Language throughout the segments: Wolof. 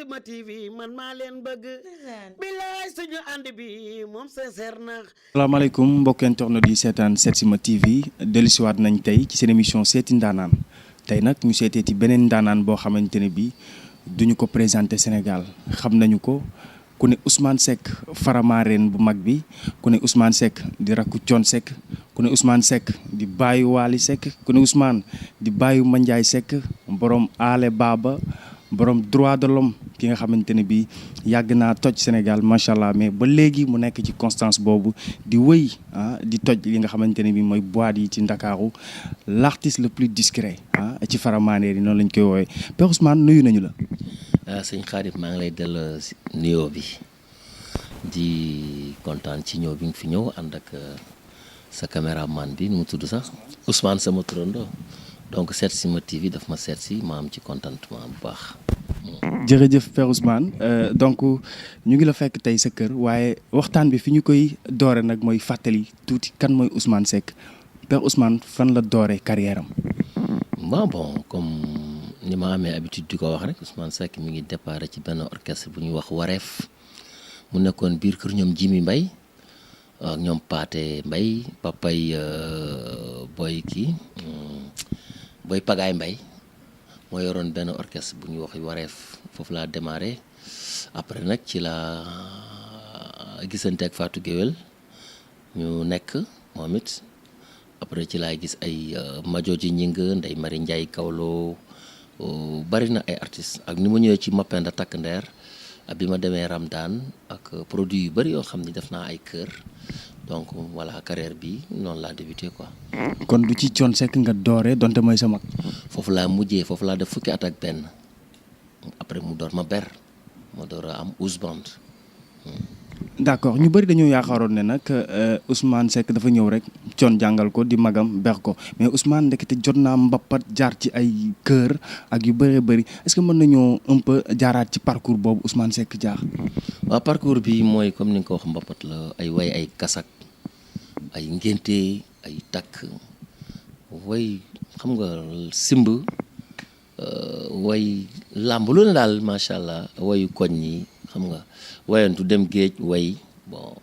Setsima TV man maa leen bëgg bilaay suñu ànd bi moom sincère na. salaamaaleykum mbokk internet yi seetaan Setsima TV dellusiwaat nañ tey ci seen émission seeti ndaanaan tey nag ñu seetee ci beneen ndaanaan boo xamante ne bii duñu ko présenté Sénégal xam nañu ko ku ne Ousmane Seck Faramareen bu mag bi ku ne Ousmane Seck di rakku Thione Seck ku ne Ousmane Seck di baayu Waly Seck ku ne Ousmane di baayu Mandiaye Seck borom Ale Baba borom droit de l'homme ki nga xamante ne bii yàgg naa toj Sénégal macha allah mais ba léegi mu nekk ci constance boobu di wëy di toj li nga xamante ne bii mooy boîte yi ci Ndakaaru l'artiste le plus discret ci Faramareen yi noonu lañ koy woowee Père Ousmane nuyu nañu la. sëñ Khadim maa ngi lay delloo nuyoo bi di kontaan ci ñëw bi nga fi ñëw ànd ak sa caméraman bi nu mu tudd sax Ousmane sama turando donc Setsima TV daf ma seet si ma am ci contentement bu baax. jërëjëf Père Ousmane donc ñu ngi la fekk tey sa kër waaye waxtaan bi fi ñu koy doore nag mooy fàttali tuuti kan mooy Ousmane Seck Père Ousmane fan la doore carrière am. bon comme ni ma amee habitude di ko wax rek Ousmane Seck mi ngi déparé ci benn orchestre bu ñuy wax Wareef mu nekkoon biir kër ñoom Jimi Mbaye ak ñoom Paate Mbaye papay boy Pagaay Mbaye moo yoroon benn orchestre bu ñuy wax Wareef foofu laa démarré après nag ci la gisante ak Fatou Guewel ñu nekk moom it après ci laa gis ay Majooji Ñing Ndey Mari Njaay Kawlo bari na ay artistes ak ni ma ñëwee ci Mapenda Takk Ndeer bi ma demee Ramdaan ak produit yu bari yoo xam ni def naa ay kër donc voilà carrière bi noonu laa débuté quoi. kon du ci Thione Seck nga doore donte mooy sa mag. foofu laa mujjee foofu laa def fukki at ak benn après mu door ma ber ma door a am Ouz Band. d'accord ñu bëri dañoo yaakaaroon ne nag Ousmane Seck dafa ñëw rek Thione jàngal ko di magam ber ko mais Ousmane ndekete jot naa mbappat jaar ci ay kër ak yu bëree bëri est-ce que mën nañoo un peu jaaraat ci parcours boobu Ousmane Seck jaar. waaw parcours bi mooy comme ni nga ko wax mbappat la ay way ay kasak ay ngénte ay takk way xam nga simb way làmb lu ne daal macha allah wayu koñ yi xam nga wayantu dem géej way bon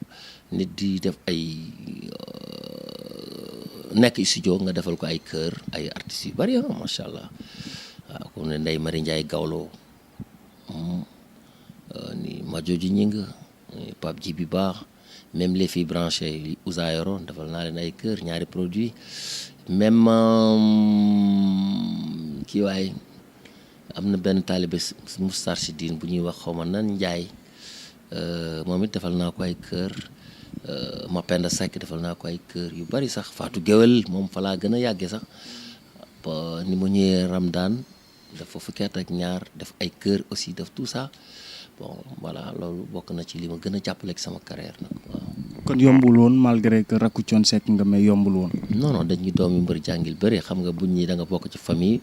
nit di def ay nekk studio nga defal ko ay kër ay artistes yu bari macha allah waaw comme ne Ndey Mari Njaay Gawlo ni Majooji Ñing Pape Djibi Baax même les filles branchées Ousa yoroon defal naa leen ay kër ñaari produits même kii waaye am na benn taalibe Moustarchidine bu ñuy wax xawma nan Njaay moom it defal naa ko ay kër Mapenda Seck defal naa ko ay kër yu bari sax Fatou Guewel moom fa laa gën a yàggee sax ni ma ñëwee Ramdaan def fa fukki at ak ñaar def ay kër aussi def tout ça bon voilà loolu bokk na ci li ma gën a jàppale ci sama carrière nag waaw. kon yombul woon malgré que rakku Thione Seck nga mais yombul woon. non dañuy doom yu mbër jàngil bëri xam nga buñ ñi da nga bokk ci famille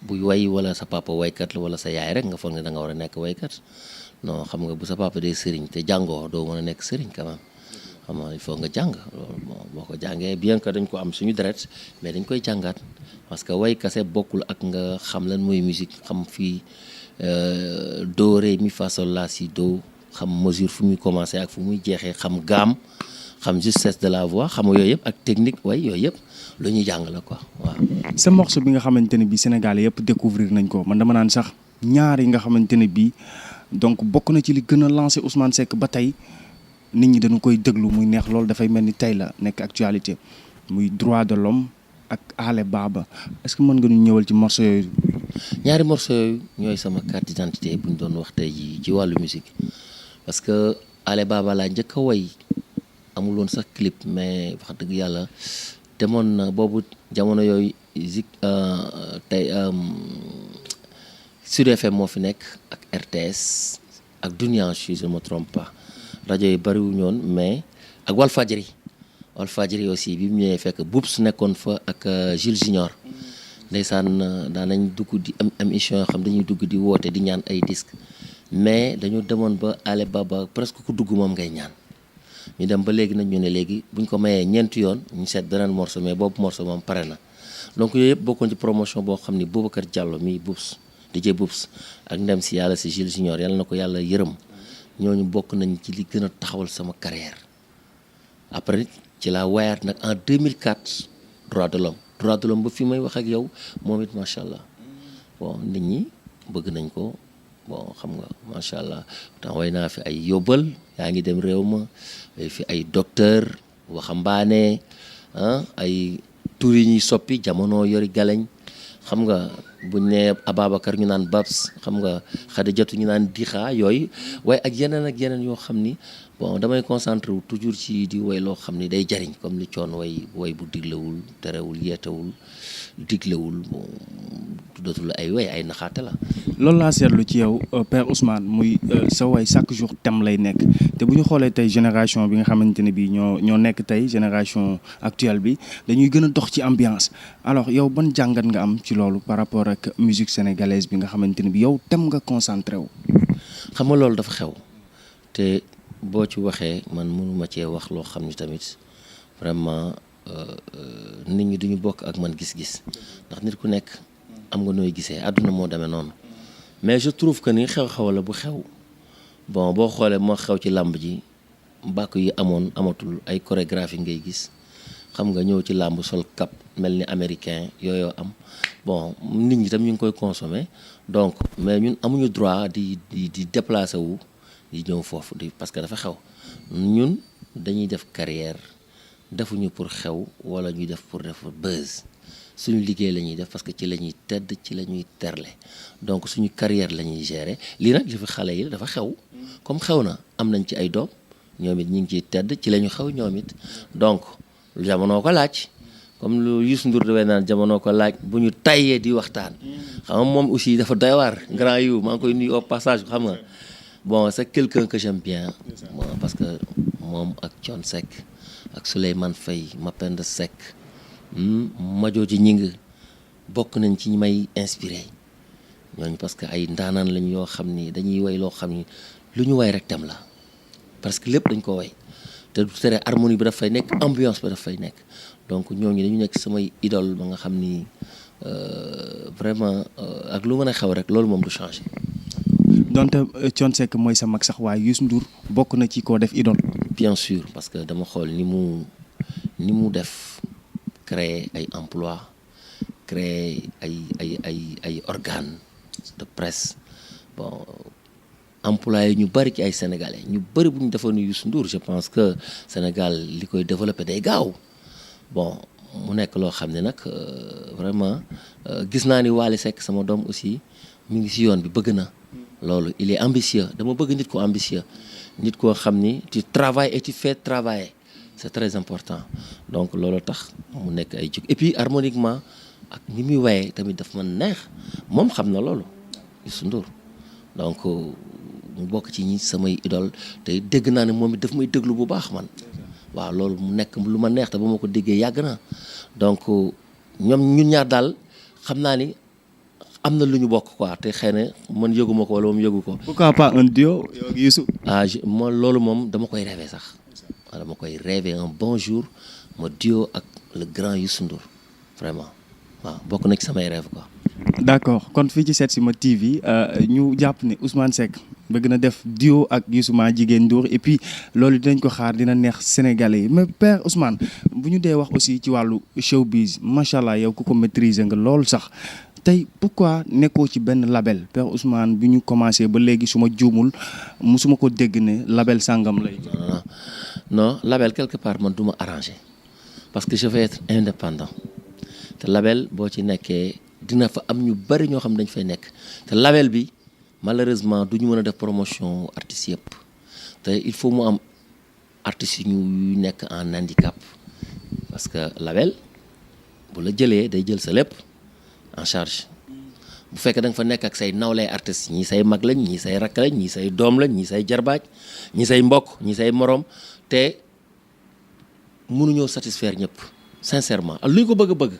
buy way wala sa papa waykat la wala sa yaay rek nga foog ne da nga war a nekk waykat non xam nga bu sa papa dee sëriñ te jàngoo doo mën a nekk sëriñ quand même xam nga il faut nga jàng loolu boo ko jàngee bien que dañ ko am suñu deret mais dañ koy jàngaat parce que way kase bokkul ak nga xam lan mooy musique xam fii do ré mi fa sol la si do xam mesure fu muy commencé ak fu muy jeexee xam gamme xam justesse de la voix xam yooyu yëpp ak technique way yooyu yëpp lu ñuy jàng la quoi waaw. sa morceau bi nga xamante ne bii Sénégal yëpp découvrir nañ ko man dama naan sax ñaar yi nga xamante ne bii donc bokk na ci li gën a lancé Ousmane Seck ba tey nit ñi dañu koy déglu muy neex loolu dafay mel ni tey la nekk actualité muy droit de l'homme ak Ale Baba est-ce que mën nga ñu ñëwal ci morceau yooyu. ñaari morceau yooyu ñooy sama carte d'identité bu ñu doon wax tey jii ci wàllu musique parce que Ale Baba laa njëkk a way amul woon sax clip mais wax dëgg yàlla demoon na boobu jamono yooyu zik tey Sud FM moo fi nekk ak RTS ak Dunia si je ne me trompe pas rajo yi bariwuñu woon mais ak Walfadjri aussi bi mu ñëwee fekk Boubs nekkoon fa ak Jules Junior ndeysaan daan nañ dugg di am émission yoo xam dañuy dugg di woote di ñaan ay disque mais dañu demoon ba Ale Baba presque ku dugg moom ngay ñaan ñu dem ba léegi nag ñu ne léegi buñ ko mayee ñeenti yoon ñu seet beneen morceau mais boobu morceau moom pare na donc yooyu yëpp bokkoon ci promotion boo xam ni Boubacar Diallo mi Boubs DJ Boubs ak ndem si yàlla si Gilles Junior yàlla na ko yàlla yërëm ñooñu bokk nañ ci li gën a taxawal sama carrière après ci laa wayaat nag en 2004 droit de l'homme ba fi may wax ak yow moom it macha allah bon nit ñi bëgg nañ ko bon xam nga macha allah temps way naa fi ay yóbbal yaa ngi dem réew ma fi ay docteur waxambaane ay tur yi ñuy soppi jamono yori galeñ xam nga buñ ne Ababacar ñu naan Babs xam nga Xadijatu ñu naan Dixa yooyu waaye ak yeneen yoo xam ni bon damay concentré wu toujours ci di way loo xam ni day jariñ comme li coon way bu diglewul terewul yeetewul diglewul bon dootul ay naxaate la. loolu laa seetlu ci yow Père Ousmane muy sa way chaque jour thème lay nekk te bu ñu xoolee tey génération bi nga xamante ne bii ñoo nekk tey génération actuelle bi dañuy gën a dox ci ambiance alors yow ban jàngat nga am ci loolu par rapport ak musique sénégalaise bi nga xamante ne bi yow thème nga concentré wu. xam nga loolu dafa xew te boo ci waxee man mënuma cee wax loo xam ni tamit vraiment nit ñi duñu bokk ak man gis-gis ndax nit ku nekk am nga nooy gisee àdduna moo demee noonu mais je trouve que ni xew-xew la bu xew bon boo xoolee moo xew ci làmb ji bàkk yi amatul ay chorégraphie ngay gis xam nga ñëw ci làmb sol cap mel ni américain yooyu am bon nit ñi tam ñu ngi koy consommer donc mais ñun amuñu droit di déplacer wu di ñëw foofu parce que dafa xew ñun dañuy def carrière defuñu pour xew wala ñuy def pour def buzz suñu liggéey la ñuy def parce que ci la ñuy tedd ci la ñuy terle donc suñu carrière la ñuy gérer lii nag li fi xale yi dafa xew comme xew na am nañ ci ay doom ñoom it ñu ngi ciy tedd ci la ñu xew ñoom it donc jamono ko laaj comme lu Youssou Ndour dafay naan jamono ko laaj bu ñu tayyee di waxtaan xam nga moom aussi dafa doy waar grand yu maa ngi koy nuyu au passage xam nga bon c'est quelqu'un que j'aime bien bon parce que moom ak Thione Seck ak Souleymane Faye Mapenda Seck Majooji ñing bokk nañ ci ñi may inspiré ñooñu parce que ay ndaanaan lañ yoo xam ni dañuy way loo xam ni lu ñu way rek tem la parce que lépp dañ ko way te du tere harmonie bi daf fay nekk ambiance bi daf fay nekk donc ñooñu dañu nekk samay idole ba nga xam ni vraiment ak lu mën a xew rek loolu moom du changé. donte Thione Seck mooy sa mag sax waaye Youssou Ndour bokk na ci koo def idole. bien sûr parce que dama xool ni mu def créer ay emploi créer ay organes de presse bon employé ñu bari ci ay sénégalais ñu bari bu ñu defoon Youssou Ndour je pense que Sénégal li koy développé day gaaw bon mu nekk loo xam ne nag vraiment gis naa ni Wally Seck sama doom aussi mi ngi ci yoon bi bëgg na loolu il est ambitieux dama bëgg nit ko ambitieux nit koo xam ni tu travailles et tu fais travailler c'est très important donc loolu tax mu nekk ay jug et puis harmoniquement ak ni muy waye tamit daf ma neex moom xam na loolu Youssou Ndour donc mu bokk ci ñi samay idole te dégg naa ne moom it daf may déglu bu baax man waaw loolu mu nekk lu ma neex te ba ma ko déggee yàgg na donc ñoom ñun ñaar daal xam naa ni am na lu ñu bokk quoi te xëy na man yëguma ko wala moom yëgu ko. pourquoi pas un duo yow ak Youssou. loolu moom dama koy rêver sax dama koy rêver un bon jour ma duo ak le grand Youssou Ndour vraiment waaw bokk na ci samay rêve quoi. d'accord kon fii ci Setsima TV ñu jàpp ne Ousmane Seck bëgg na def duo ak Youssou Ma Jigéen Ndour et puis loolu dinañ ko xaar dina neex Sénégalais yi mais Père Ousmane bu ñu dee wax aussi ci wàllu showbiz macha allah yow ku ko maîtriser nga loolu sax tey pourquoi nekkoo ci benn label Père Ousmane bi ñu commencé ba léegi su ma juumul musuma ko dégg ne label sàngam lay. non label quelque part man du ma arrangé parce que je vais être indépendant te label boo ci nekkee dina fa am ñu bari ñoo xam dañ fay nekk te label bi malheureusement du ñu mën a def promotion artistes yëpp te il faut mu am artistes yu ñu nekk en handicap parce que label bu la jëlee day jël sa lépp en charge bu fekkee da nga fa nekk ak say nawlay artistes ñii say mag lañ ñii say rakk lañ ñii say doom lañ ñii say jarbaaj ñii say mbokk ñii say morom te mënuñoo satisfaire ñëpp sincèrement lu ñu ko bëgg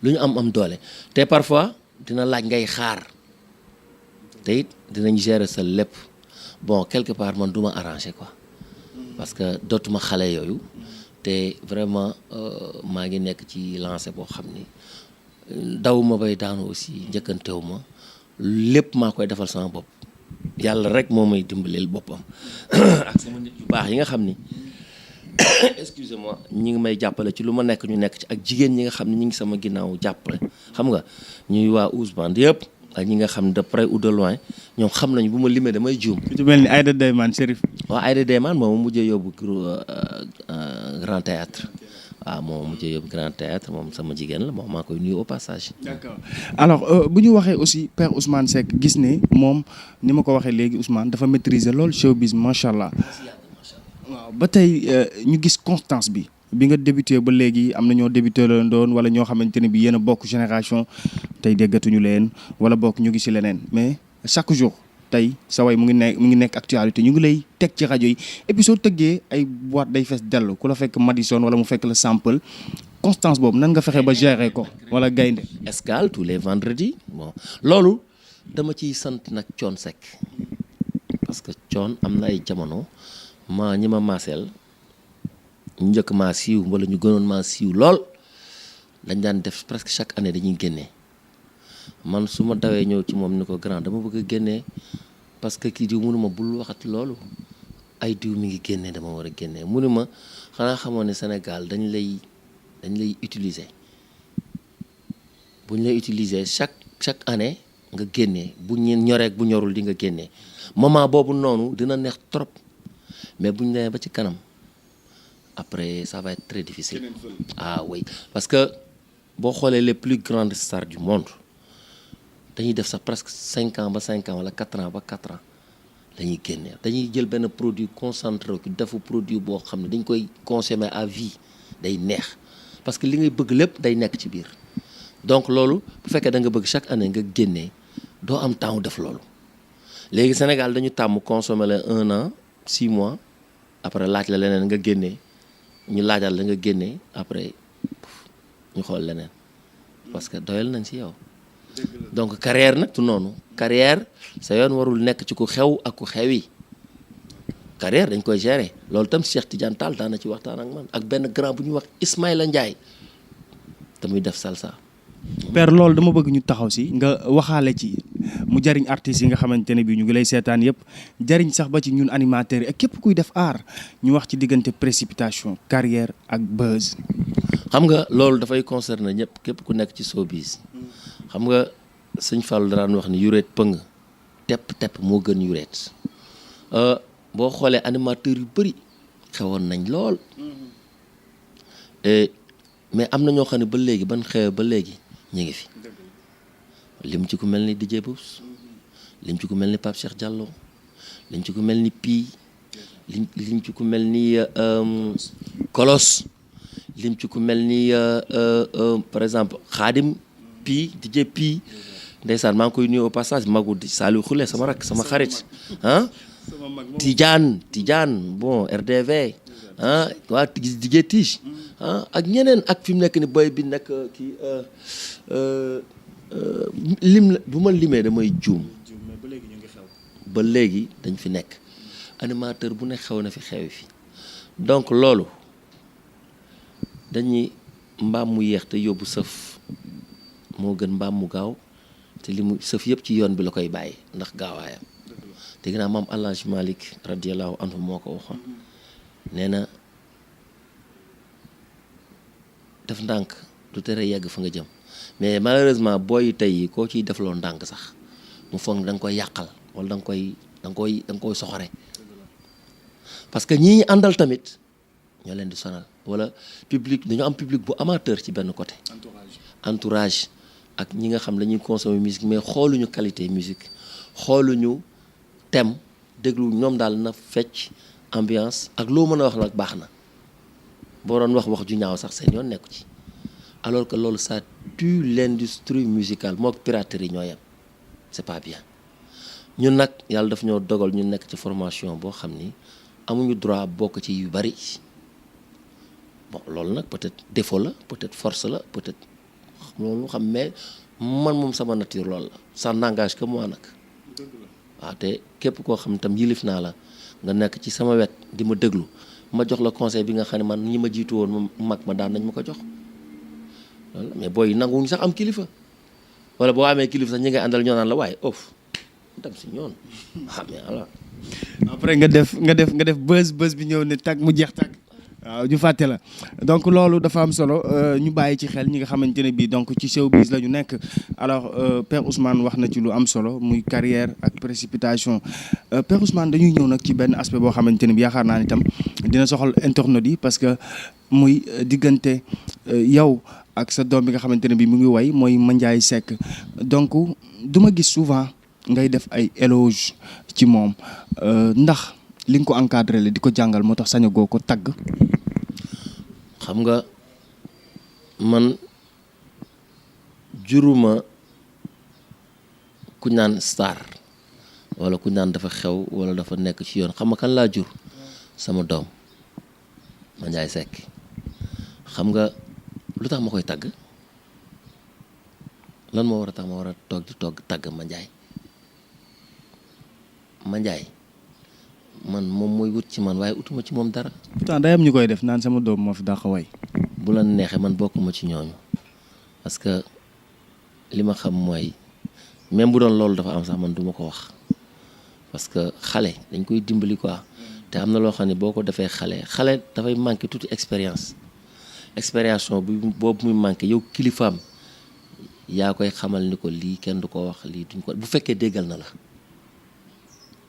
lu ñu am doole te parfois dina laaj ngay xaar te it dinañ gérer sa lépp bon quelque part man du ma arrangé quoi parce que dootuma xale yooyu te vraiment maa ngi nekk ci lancé boo xam ni dawuma bay daanu aussi njëkkantewu ma lépp maa koy defal sama bopp yàlla rek moo may dimbaleel boppam ak sama nit yu baax yi nga xam ni excusez-moi ñi ngi may jàppale ci lu ma nekk ñu nekk ci ak jigéen ñi nga xam ne ñi ngi sama ginnaaw jàppale xam nga ñuy waa Ousmane yëpp ak ñi nga xam ne de près ou de loin ñoom xam nañu bu ma limee damay juum. ku ci mel ni Aïda Deyman Chérif. waaw Aïda Deyman moom mu mujjee yóbbu Grand Théâtre waaw moom mujjee yóbbu Grand Théâtre moom sama jigéen la moom maa koy nuyu au passage. d'accord alors bu ñu waxee aussi Père Ousmane Seck gis ne moom ni ma ko waxee léegi Ousmane dafa maîtriser lool showbiz macha allah. waaw ba tey ñu gis constance bi nga débuté ba léegi am na ñoo débuté la doon wala ñoo xamante ne bi yéen a bokk génération tey déggatuñu leen wala bokk ñu ngi ci leneen mais chaque jour tey sa way mu ngi nekk actualité ñu ngi lay teg ci rajo yi et puis soo tëggee ay boîte day fees dellu ku la fekk Madison wala mu fekk la Sample constance boobu nan nga fexe ba gérer ko wala gaynde Escale tous les vendredis bon loolu dama ciy sant nag Thione Seck parce que Thione am na ay jamono ñi ma maaseel ñu njëkk maa siiw wala ñu gënoon maa siiw lool dañ daan def presque chaque année dañuy génnee man su ma dawee ñëw ci moom ni ko grand dama bëgg a génnee parce que kii diw mënuma bul waxati loolu ay diw mi ngi génnee dama war a génnee mu ni ma xanaa xamoon ne Sénégal dañ lay utiliser buñ lay utiliser chaque année nga génnee bu ñoreek bu ñorul di nga génnee moment boobu noonu dina neex trop mais bu ñu demee ba ci kanam après ça va être très difficile. Ah oui parce que boo xoolee les plus grandes stars du monde dañuy def sax presque 5 ans ba 5 ans wala 4 ans ba 4 ans dañuy génne dañuy jël benn produit concentré ku defu produit boo xam ne dañ koy consommer à vie day neex parce que li ngay bëgg lépp day nekk ci biir donc loolu bu fekkee da nga bëgg chaque année nga génnee doo am temps def loolu léegi Sénégal dañu tàmm consommer la 1 an 6 mois. après laaj la leneen nga génnee ñu laajal la nga génnee après ñu xool leneen parce que doyal nañ ci yow donc carrière nag tu noonu carrière sa yoon warul nekk ci ku xew ak ku xewi carrière dañ koy gérer loolu tam Cheikh Tidiane Tall daan na ci waxtaan ak man ak benn grand bu ñuy wax Ismaïla Ndiaye te muy def salsa. Père loolu dama bëgg ñu taxaw si nga waxaale ci mu jariñ artistes yi nga xamante ne bii ñu ngi lay seetaan yëpp jariñ sax ba ci ñun animateurs yi ak képp kuy def art ñu wax ci diggante précipitation carrière ak buzz. xam nga loolu dafay concerner ñëpp képp ku nekk ci showbiz xam nga sëñ Fallou daan wax ni yuréet pëng tepp moo gën yuréet boo xoolee animateurs yu bëri xewoon nañ lool mais am na ñoo xam ne ba léegi ban xew ba léegi ñu ngi fi lim ci ku mel ni DJ Bous lim ci ku mel ni Pape Cheikh Diallo lim ci ku mel ni Pi lim ci ku mel ni Kolos lim ci ku mel ni par exemple Khadim Pi DJ Pi ndeysaan maa ngi koy nuyu au passage magu Saliou Khoule sama rak sama xarit Tidiane bon RDV waa DJ Tige ak ñeneen ak fi mu nekk ni boy bi nekk kii lim bu ma limee damay juum ba léegi dañ fi nekk animateur bu ne xew na fi xewi fi donc loolu dañuy mbaam mu yeex te yóbbu sëf moo gën mbaam mu gaaw te li mu sëf yëpp ci yoon bi la koy bàyyi ndax gaawaayam dégg naa maam El Hadj Malick radiyallahu anhu moo ko waxoon nee na def ndànk du tere yegg fa nga jëm mais malheureusement booy tey koo ciy defloo ndànk sax mu foog ne da nga koy yàqal wala da nga koy soxore parce que ñii ñu àndal tamit ñoo leen di sonal wala public dañoo am public bu amateur ci benn côté. entourage ak ñi nga xam dañuy consommer musique mais xooluñu qualité musique xooluñu thème déglu ñoom daal na fecc ambiance ak loo mën a wax nag baax na boo doon wax ju ñaaw sax seen yoon nekku ci alors que loolu ça tue l'industrie musicale moo piraterie ñoo yem c'est pas bien ñun nag yàlla daf ñoo dogal ñu nekk ci formation boo xam ni amuñu droit bokk ci yu bari bon loolu nag peut-être défaut la peut-être force la peut-être loolu xam mais man moom sama nature loolu la ça n'engage que moi nag waaw te képp koo xam tam yilif naa la nga nekk ci sama wet di ma déglu ma jox la conseil bi nga xam ne man ñi ma jiitu woon mag ma daan nañ ma ko jox mais booy nanguwuñu sax am kilifa wala boo amee kilifa sax ñi ngay àndal ñoo naan la waaye of dem si ñoon mais voilà. après nga def bës bi ñëw ne tag mu jeex tag waaw ñu fàtte la donc loolu dafa am solo ñu bàyyi ci xel ñi nga xamante ne bii donc ci showbiz la ñu nekk alors Père Ousmane wax na ci lu am solo muy carrière ak précipitation Père Ousmane dañuy ñëw nag ci benn aspect boo xamante ne bi yaakaar naa ni tam dina soxal internautes yi parce que muy diggante yow ak sa doom bi nga xamante ne bi mu ngi way mooy Mandiaye Seck donc du ma gis souvent ngay def ay éloge ci moom ndax li nga ko encadré la di ko jàngal moo tax sañagoo ko tagg. xam nga man juruma ku naan star wala ku naan dafa xew wala dafa nekk ci yoon xam nga kan laa jur sama doom Mandiaye Seck xam nga lu tax ma koy tagg lan moo war a tax ma war a toog di tagg Mandiaye man moom mooy wut ci man waaye utuma ci moom dara. pourtant day am ñu koy def naan sama doom moo fi dàq way. bu la neexee man bokkuma ci ñooñu parce que li ma xam mooy même bu doon loolu dafa am sax man duma ko wax parce que xale dañ koy dimbali quoi te am na loo xam ne boo ko defee xale dafay manqué tuuti expérience boobu muy manqué yow kilifaam yaa koy xamal ni ko lii kenn du ko wax lii duñ ko bu fekkee déggal na la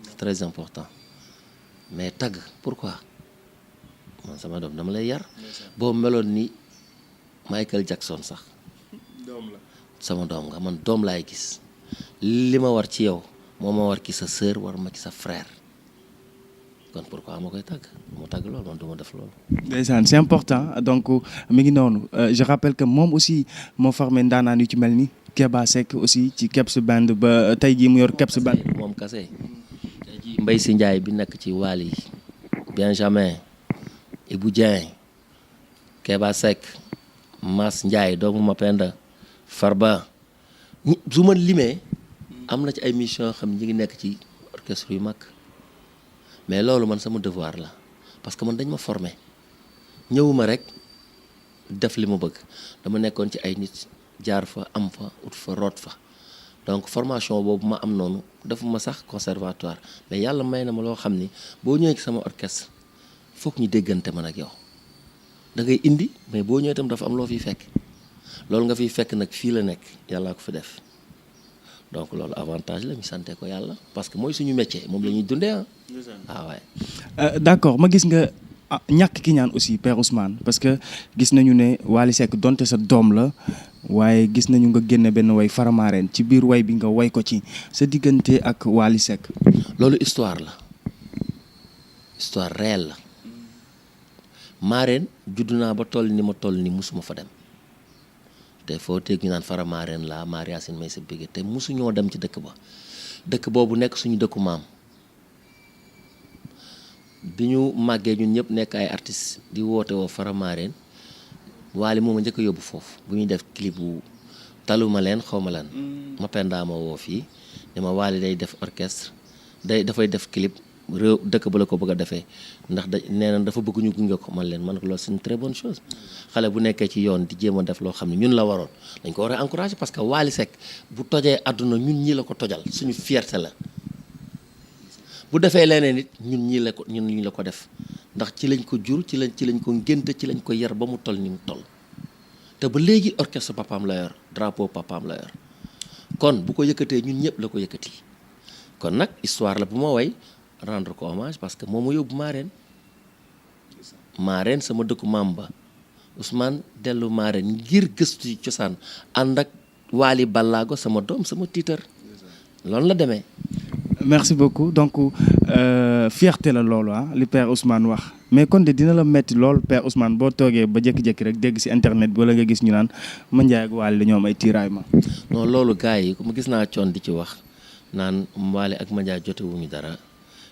c'est très important. mais tagg pourquoi man sama doom dama lay yar boo meloon ni Michael Jackson sax sama doom nga man doom laay gis li ma war ci yow moo ma war ci sa sœur war ma ci sa frère kon pourquoi ma koy tagg moo tagg loolu man du ma def loolu. ndeysaan c'est important donc mi ngi noonu je rappelle que moom aussi moo formé ndaanaan yu ci mel ni Keba Seck aussi ci Kebs Band ba tey jii mu yor Kebs Band. moom kase Mbaye si Ndiaye bi nekk ci Wally Benjamin Ibou Dieng Keba Seck Mas Ndiaye doomu Mapenda Farba su ma limee am na ci ay mission xam ñi ngi nekk ci orchestre yu mag mais loolu man sama devoir la parce que man dañ ma formé ñëwuma rek def li ma bëgg dama nekkoon ci ay nit jaar fa am fa ut fa root fa donc formation boobu ma am noonu defuma sax conservatoire mais yàlla may na ma loo xam ni boo ñëwee ci sama orchestre foog ñu déggante man ak yow da ngay indi mais boo ñëwee itam dafa am loo fiy fekk loolu nga fiy fekk nag fii la nekk yàllaa ko fi def donc loolu avantage la ñu sante ko yàlla parce que mooy suñu métier moom la ñuy dundee ah. waaw waay. d'accord ma gis nga ñàkk ki ñaan aussi Père Ousmane parce que gis nañu ne Wally Seck donte sa doom la. waaye gis nañu nga génne benn way Faramareen ci biir way bi nga way ko ci sa diggante ak Wally Seck. loolu histoire la histoire réelle la Mareen juddu naa ba toll ni ma toll ni musuma fa dem te foo teg ñu naan Faramareen la Maria Yacine may sa bégge te musuñoo dem ci dëkk ba dëkk boobu nekk suñu dëkku maam bi ñu màggee ñun ñëpp nekk ay artistes di woote woo Faramareen Wally moom a njëkk a yóbbu foofu bu ñuy def clip bu taluma leen xaw ma lan ma pendaa ma woo fii ne ma Wally day def orchestre dafay def clip réew dëkk ba la ko bëgg a defee ndax nee na dafa bëgg ñu gunge ko man leen man ko loolu c'est une très bonne chose xale bu nekkee ci yoon di jéem a def loo xam ne ñun la waroon dañ ko war a encourager parce que Wally Seck bu tojee àdduna ñun ñii la ko tojal suñu fierté la bu defee leneen nit ñun ñii la ko def ndax ci lañ ko jur ci lañ ko ngénte ci lañ ko yar ba mu toll ni mu toll te ba léegi orchestre papaam la yor drapeau papaam la yor kon bu ko yëkkatee ñun ñëpp la ko yëkkati kon nag histoire la bu ma way rendre ko hommage parce que moom ma yóbbu Mareen sama dëkku maam ba Ousmane dellu Mareen ngir gëstu ci cosaan ànd ak Wally Ballago sama doom sama tiitar loolu la demee. merci beaucoup donc fierté la loolu li Père Ousmane wax mais kon de dina la metti lool Père Ousmane boo toogee ba jékki-jékki rek dégg ci internet bi wala nga gis ñu naan Mandiaye ak Wally dañoo am ay tiraillement. non loolu gars yi mu gis naa coon di ci wax naan Wally ak Mandiaye jotewuñu dara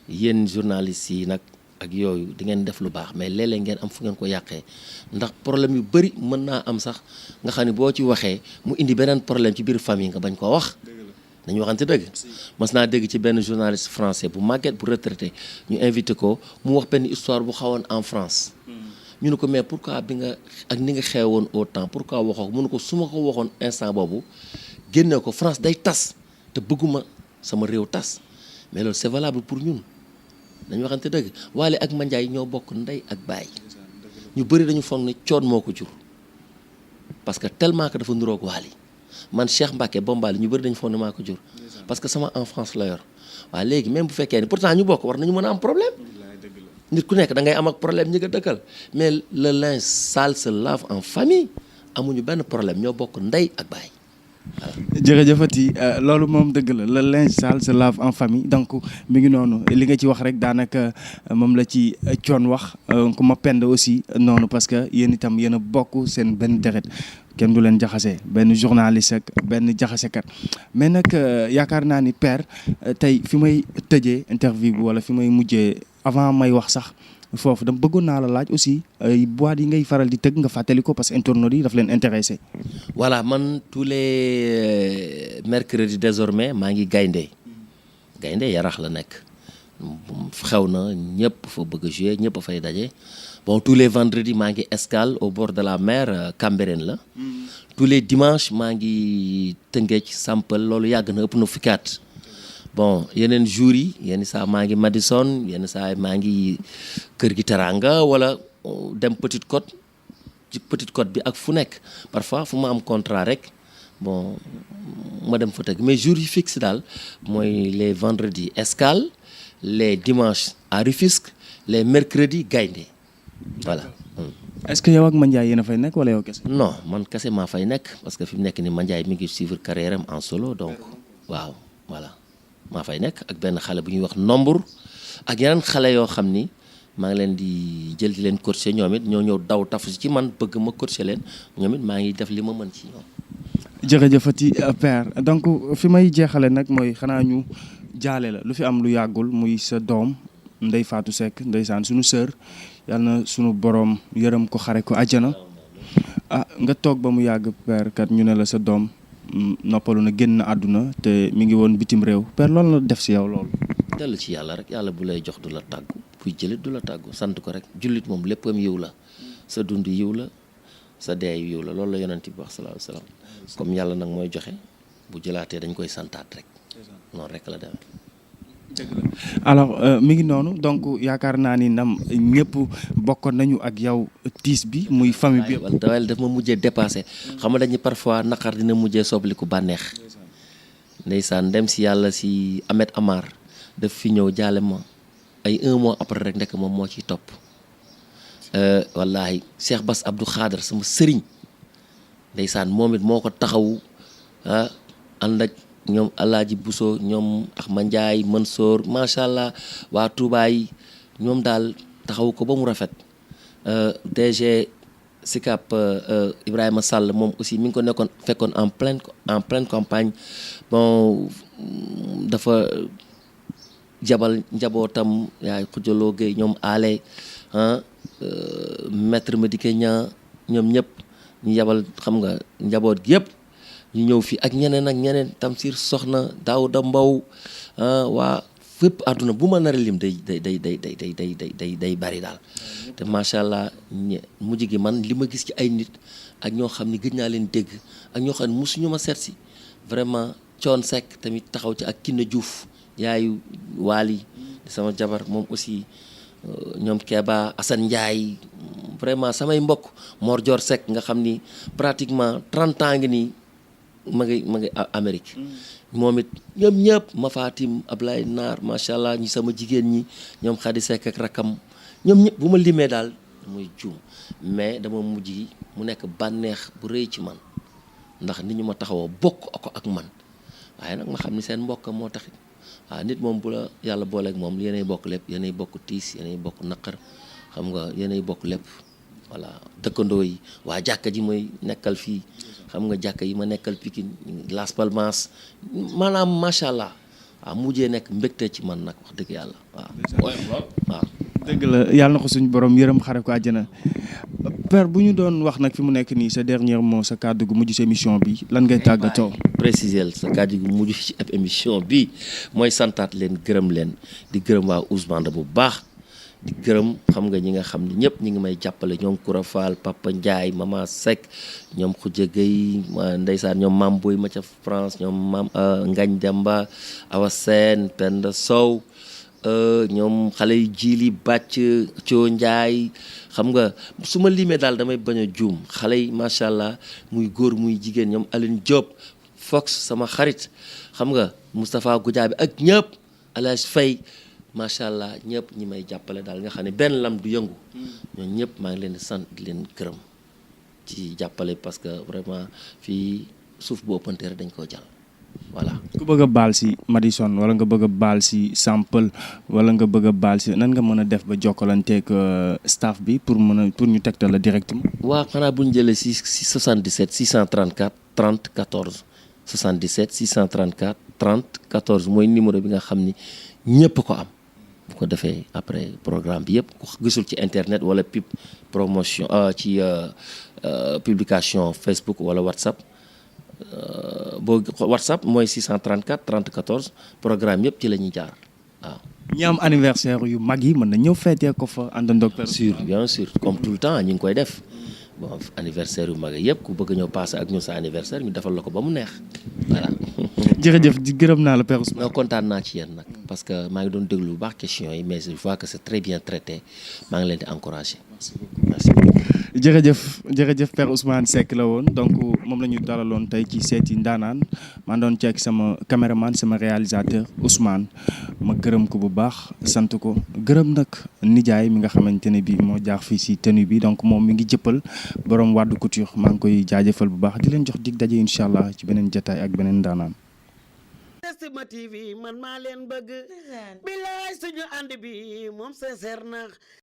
yéen journalistes yi nag ak yooyu di ngeen def lu baax mais léeg-léeg ngeen am fu ngeen ko yàqee ndax problème yu bëri mën naa am sax nga xam ne boo ci waxee mu indi beneen problème ci biir famille nga bañ koo wax. dañu waxante dëgg mas naa dégg ci benn journaliste français bu màgget bu retraité ñu invité ko mu wax benn histoire bu xawoon en France ñu ne ko mais pourquoi bi nga ak ni nga xewoon au temps pourquoi waxoo mu ne ko su ma ko waxoon instant boobu génne ko France day tas te bëgguma sama réew tas mais loolu c'est valable pour ñun dañu waxante dëgg Wally ak Mandiaye ñoo bokk ndey ak baay ñu bëri dañu foog ne Thione moo ko jur parce que tellement que dafa nuroog Wally man Cheikh Mbacké Bombali ñu bëri dañu foog ne maa ko jur parce que sama enfance la yor waaw léegi même bu fekkee ni pourtant ñu bokk war nañu mën a am problème nit ku nekk da ngay am ak problème ñi nga dëkkal mais le linge sale se lave en famille amuñu benn problème ñoo bokk ndey ak baay. jërëjëfati loolu moom dëgg la le linge sale se lave en famille donc mi ngi noonu li nga ci wax rek daanaka moom la ci Thione wax ku ma pend aussi noonu parce que yéen itam yéen a bokk seen benn deret kenn du leen jaxase benn journaliste ak benn jaxasekat mais nag yaakaar naa ni père tey fi may tëjee interview bi wala fi may mujjee avant may wax sax foofu dama bëggoon naa la laaj aussi boîte yi ngay faral di tëgg nga fàttali ko parce que internautes yi daf leen intéressé. voilà man tous les mercredis désormais maa ngi gaynde Yarax la nekk xew na ñëpp fa bëgg a jouer ñëpp fay daje bon tous les vendredis maa ngi Escale au bord de la mer Cambérène la tous les dimanches maa ngi Tëngéej Sampal loolu yàgg na ëpp na fukki at bon yeneen jours yi yenn saa maa ngi Madison yenn saa maa ngi Kër gi Teranga wala dem Petite Côte ci Petite Côte bi ak fu nekk parfois fu ma am contrat rek bon ma dem fa tëgg mais jours yi fixe daal mooy les vendredis Escale les dimanches à Rufisque les mercredis Gaynde voilà. est-ce que yow ak Mandiaye yéen a fay nekk wala yow kese. non man kese maa fay nekk parce que fi mu nekk ni Mandiaye mi ngi suivre carrière am en solo donc waaw voilà. maa fay nekk ak benn xale bu ñuy wax nombre ak yeneen xale yoo xam ni maa ngi leen di jël di leen coacher ñoom it ñoo ñëw daw tafu ci man bëgg ma coacher leen ñoom it maa ngi def li ma mën ci ñoom. jërëjëfati père donc fi may jeexale nag mooy xanaa ñu jaale la lu fi am lu yàggul muy sa doom Ndeye Fatou Seck ndeysaan suñu sœur yal na suñu borom yërëm ko xare ko àjjana nga toog ba mu yàgg père kat ñu ne la sa doom. noppalu na génn àdduna te mi ngi woon bitim réew père loolu la def si yow loolu. dellu ci yàlla rek yàlla bu lay jox du la tàggu buy jëlit du la tàggu sant ko rek jullit moom léppam yiw la sa dund yiw la sa dee yiw la loolu la yonent bi wax sallallahu alayhi wasallam comme yàlla nag mooy joxe bu jëlaatee dañ koy santaat rek noonu rek la demee. alors mi ngi noonu donc yaakaar naa ni ndam ñëpp bokkoon nañu ak yow tiis bi muy famille bi. waaye daf ma mujjee dépassé xam nga dañu parfois naqar dina mujjee sobliku bànneex ndeysaan dem si yàlla si Ahmed Amar daf fi ñëw jaale ma ay 1 mois après rek ndekk moom moo ciy topp wallahi Cheikh Bass Abdou Khader sama sëriñ ndeysaan moom it moo ko taxawu ànd ak ñoom Alaaji Bousso ñoom Axma Ndiaye Mansour macha allah waa Touba yi ñoom daal taxaw ko ba mu rafet DG Sicap Ibrahima Sall moom aussi mi ngi ko nekkoon fekkoon en pleine campagne bon dafa jabal njabootam yaay xujaloo Gueye ñoom ale maître Madické Niang ñoom ñëpp ñu yabal xam nga njaboot gi yëpp ñu ñëw fii ak ñeneen Tamsir Soxna Daouda Mbow waa fépp àdduna bu ma nar a lim day bari daal te macha allah mujj gi man li ma gis ci ay nit ak ñoo xam ni gëj naa leen dégg ak ñoo xam ne mosuñu ma seet si vraiment Thione Seck tamit taxaw ci ak Kiné Diouf yaayu Waly sama jabar moom aussi ñoom Keba Assane Ndiaye vraiment samay mbokk Mor Dior Seck nga xam ni pratiquement 30 ans ngi nii ma ngi Amérique moom it ñoom ñëpp Mafatim Ablaye Naar macha allah ñi sama jigéen ñi ñoom Khady Seck ak rakam ñoom ñëpp bu ma limee daal muy juum mais dama mujj mu nekk bànneex bu rëy ci man ndax nit ñu ma taxawoo bokk ko ak man waaye nag ma xam ni seen mbokk moo taxit waaw nit moom bu la yàlla booleeg moom yéenay bokk lépp yéenay bokk tiis yéenay bokk naqar xam nga yéenay bokk lépp voilà dëkkandoo yi waa jàkka ji mooy nekkal fii xam nga jàkka yi ma nekkal Pikine Las Palmas maanaam macha allah waaw mujjee nekk mbégte ci man nag wax dëgg yàlla waaw. dëgg la yàlla na ko suñu borom yërëm xare ko àjjana père bu ñu doon wax nag fi mu nekk nii sa dernier mot sa kàddu gu mujj sa émission bi lan ngay tàggatoo. préciser sa kàddu gu mujj ci émission bi mooy santaat leen gërëm leen di gërëm waa Ousmane bu baax di gërëm xam nga ñi nga xam ne ñëpp ñi ngi may jàppale ñoom Koura Fall Papa Ndiaye Mama Seck ñoom Khoudia Gueye ndeysaan ñoom Mam Boy ma ca France ñoom Mam Ngagne Demba Awa Sène Penda Sow ñoom xale yu Jili Bàcc Thio Ndiaye xam nga su ma limee daal damay bañ a juum xale yi macha allah muy góor muy jigéen ñoom Aline Diop Fox sama xarit xam nga Moustapha Goudiaby ak ñëpp Alage Faye macha allah ñëpp ñi may jàppale daal nga xam ne benn lam du yëngu ñooñu ñëpp maa ngi leen di sant di leen gërëm ci jàppale parce que vraiment fii suuf bu ëppanteer dañ koo jàll voilà. ku bëgg a baal si Madison wala nga bëgg a baal si Sample wala nga bëgg a baal si nan nga mën a def ba jokkalanteeg staff bi pour ñu tegtal la directement. waaw xanaa bu ñu jëlee si 77 634 30 14 77 634 30 14 mooy numéro bi nga xam ni ñëpp ko am bu ko defee après programme bi yëpp ku gisul ci internet wala promotion ci publication Facebook wala WhatsApp boo WhatsApp mooy 634 30 14 programme yëpp ci la ñuy jaar waaw. ñi am anniversaire yu mag yi mën na ñëw feetee ko fa àndandoo ak. bien sûr comme tout le temps ñu ngi koy def bon anniversaire yu mag yëpp ku bëgg ñëw passé ak ñun sa anniversaire ñu defal la ko ba mu neex voilà. jërëjëf di gërëm naa la Père Ousmane. non kontaan naa ci yéen nag parce que maa ngi doon déglu bu baax questions yi mais je vois que c'est très bien traité maa ngi leen di encourager. merci beaucoup. jërëjëf Père Ousmane Seck la woon donc moom la ñu dalaloon tey ci seeti ndaanaan maa doon ceeg sama caméraman sama réalisateur Ousmane ma gërëm ko bu baax sant ko gërëm nag nijaay mi nga xamante ne bii moo jaax fii si tenue bi donc moom mi ngi jëppal borom Wade Couture maa ngi koy jaajëfal bu baax di leen jox dig daje incha allah ci beneen jotaay ak beneen ndaanaan. Setsima TV man maa leen bëgg bilaay suñu ànd bi moom sincère na